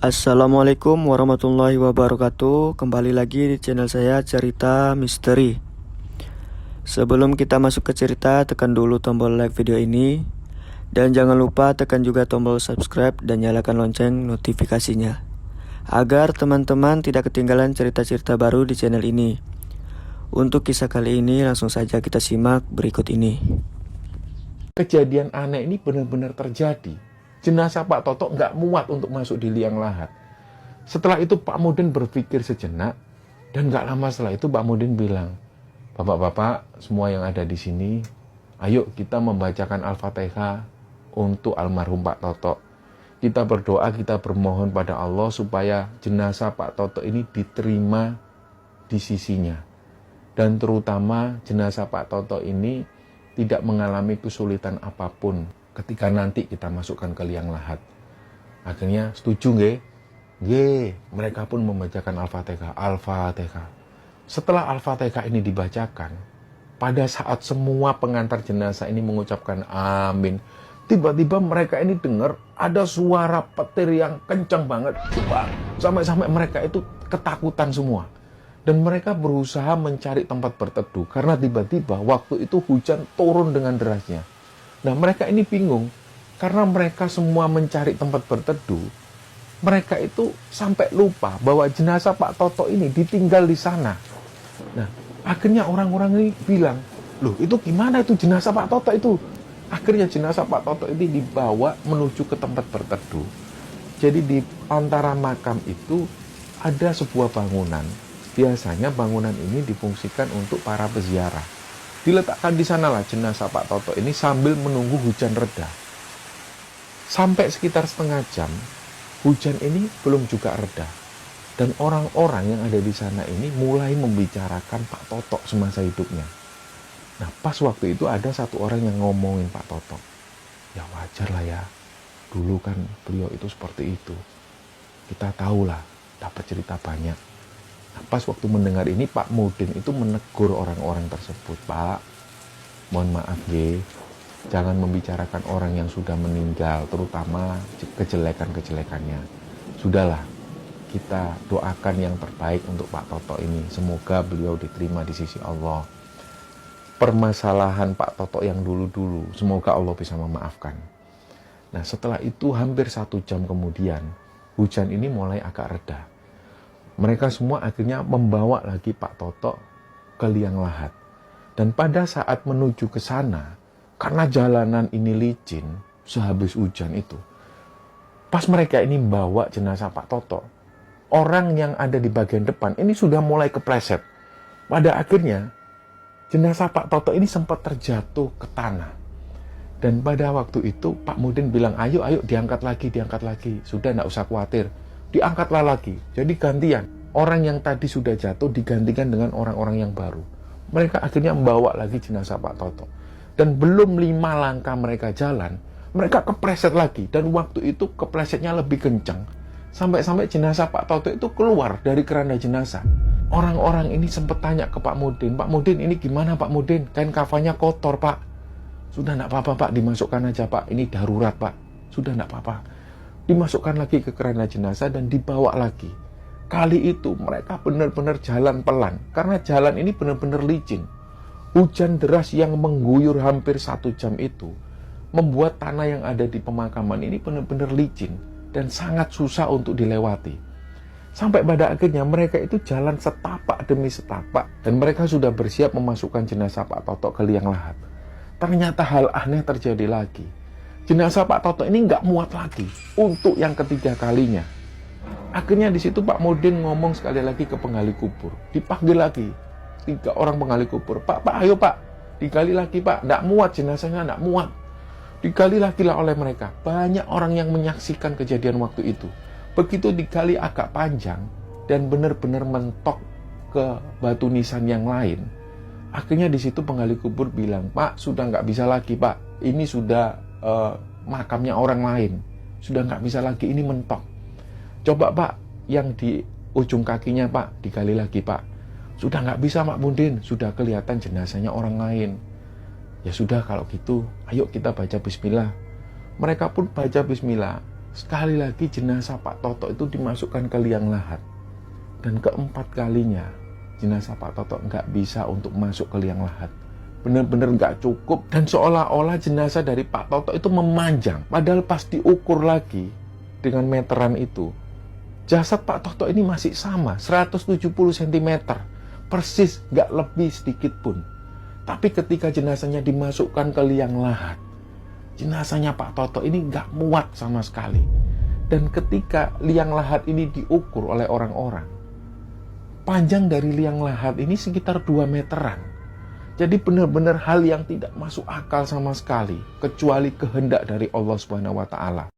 Assalamualaikum warahmatullahi wabarakatuh. Kembali lagi di channel saya Cerita Misteri. Sebelum kita masuk ke cerita, tekan dulu tombol like video ini. Dan jangan lupa tekan juga tombol subscribe dan nyalakan lonceng notifikasinya, agar teman-teman tidak ketinggalan cerita-cerita baru di channel ini. Untuk kisah kali ini langsung saja kita simak berikut ini. Kejadian aneh ini benar-benar terjadi. Jenazah Pak Toto nggak muat untuk masuk di liang lahat. Setelah itu Pak Mudin berpikir sejenak, dan nggak lama setelah itu Pak Mudin bilang, "Bapak-bapak semua yang ada di sini, ayo kita membacakan Al-Fatihah untuk almarhum Pak Toto. Kita berdoa, kita bermohon pada Allah supaya jenazah Pak Toto ini diterima di sisinya. Dan terutama jenazah Pak Toto ini tidak mengalami kesulitan apapun ketika nanti kita masukkan ke liang lahat." Akhirnya setuju nggih? Nggih, mereka pun membacakan Al-Fatihah. Al-Fatihah. Setelah Al-Fatihah ini dibacakan, pada saat semua pengantar jenazah ini mengucapkan amin, tiba-tiba mereka ini dengar ada suara petir yang kencang banget. Sampai-sampai mereka itu ketakutan semua. Dan mereka berusaha mencari tempat berteduh karena tiba-tiba waktu itu hujan turun dengan derasnya. Nah, mereka ini bingung karena mereka semua mencari tempat berteduh. Mereka itu sampai lupa bahwa jenazah Pak Toto ini ditinggal di sana. Nah, akhirnya orang-orang ini bilang, "Loh, itu gimana itu jenazah Pak Toto itu?" Akhirnya jenazah Pak Toto ini dibawa menuju ke tempat berteduh. Jadi di antara makam itu ada sebuah bangunan. Biasanya bangunan ini difungsikan untuk para peziarah. Diletakkan di sanalah jenazah Pak Toto ini sambil menunggu hujan reda. Sampai sekitar setengah jam, hujan ini belum juga reda. Dan orang-orang yang ada di sana ini mulai membicarakan Pak Toto semasa hidupnya. Nah, pas waktu itu ada satu orang yang ngomongin Pak Toto. "Ya wajar lah ya, dulu kan beliau itu seperti itu. Kita tahulah, dapat cerita banyak." Nah, pas waktu mendengar ini Pak Mudin itu menegur orang-orang tersebut. "Pak, mohon maaf ye, jangan membicarakan orang yang sudah meninggal, terutama kejelekan-kejelekannya. Sudahlah, kita doakan yang terbaik untuk Pak Toto ini. Semoga beliau diterima di sisi Allah. Permasalahan Pak Toto yang dulu-dulu, semoga Allah bisa memaafkan." Nah, setelah itu hampir 1 jam kemudian, hujan ini mulai agak reda. Mereka semua akhirnya membawa lagi Pak Toto ke liang lahat. Dan pada saat menuju ke sana, karena jalanan ini licin, sehabis hujan itu, pas mereka ini membawa jenazah Pak Toto, orang yang ada di bagian depan ini sudah mulai kepleset. Pada akhirnya, jenazah Pak Toto ini sempat terjatuh ke tanah. Dan pada waktu itu Pak Mudin bilang, ayo diangkat lagi. Sudah enggak usah khawatir. Diangkatlah lagi. Jadi gantian. Orang yang tadi sudah jatuh digantikan dengan orang-orang yang baru. Mereka akhirnya membawa lagi jenazah Pak Toto. Dan belum 5 langkah mereka jalan, mereka kepleset lagi. Dan waktu itu keplesetnya lebih kencang. Sampai-sampai jenazah Pak Toto itu keluar dari keranda jenazah. Orang-orang ini sempat tanya ke Pak Mudin, "Pak Mudin, ini gimana Pak Mudin? Kain kafannya kotor Pak." "Sudah enggak apa-apa Pak, dimasukkan aja Pak. Ini darurat Pak. Sudah enggak apa-apa." Dimasukkan lagi ke keranda jenazah dan dibawa lagi. Kali itu mereka benar-benar jalan pelan, karena jalan ini benar-benar licin. Hujan deras yang mengguyur hampir 1 jam itu membuat tanah yang ada di pemakaman ini benar-benar licin dan sangat susah untuk dilewati. Sampai pada akhirnya mereka itu jalan setapak demi setapak dan mereka sudah bersiap memasukkan jenazah Pak Toto ke liang lahat. Ternyata hal aneh terjadi lagi. Jenazah Pak Toto ini nggak muat lagi untuk yang ketiga kalinya. Akhirnya di situ Pak Mudin ngomong sekali lagi ke penggali kubur. Dipanggil lagi 3 orang penggali kubur. Pak, ayo Pak, digali lagi Pak. Nggak muat jenazahnya, nggak muat." Digali lagi lah oleh mereka. Banyak orang yang menyaksikan kejadian waktu itu. Begitu digali agak panjang dan benar-benar mentok ke batu nisan yang lain. Akhirnya di situ penggali kubur bilang, "Pak, sudah nggak bisa lagi Pak. Ini sudah makamnya orang lain. Sudah nggak bisa lagi, ini mentok. Coba Pak, yang di ujung kakinya Pak, digali lagi Pak." "Sudah nggak bisa Pak Mudin, sudah kelihatan jenazahnya orang lain." "Ya sudah kalau gitu, ayo kita baca bismillah." Mereka pun baca bismillah. Sekali lagi jenazah Pak Toto itu dimasukkan ke liang lahat. Dan keempat kalinya jenazah Pak Toto nggak bisa untuk masuk ke liang lahat. Benar-benar nggak cukup. Dan seolah-olah jenazah dari Pak Toto itu memanjang. Padahal pas diukur lagi dengan meteran itu, jasad Pak Toto ini masih sama, 170 cm. Persis, nggak lebih sedikit pun. Tapi ketika jenazahnya dimasukkan ke liang lahat, jenazahnya Pak Toto ini nggak muat sama sekali. Dan ketika liang lahat ini diukur oleh orang-orang, panjang dari liang lahat ini sekitar 2 meteran. Jadi benar-benar hal yang tidak masuk akal sama sekali, kecuali kehendak dari Allah Subhanahu wa Ta'ala.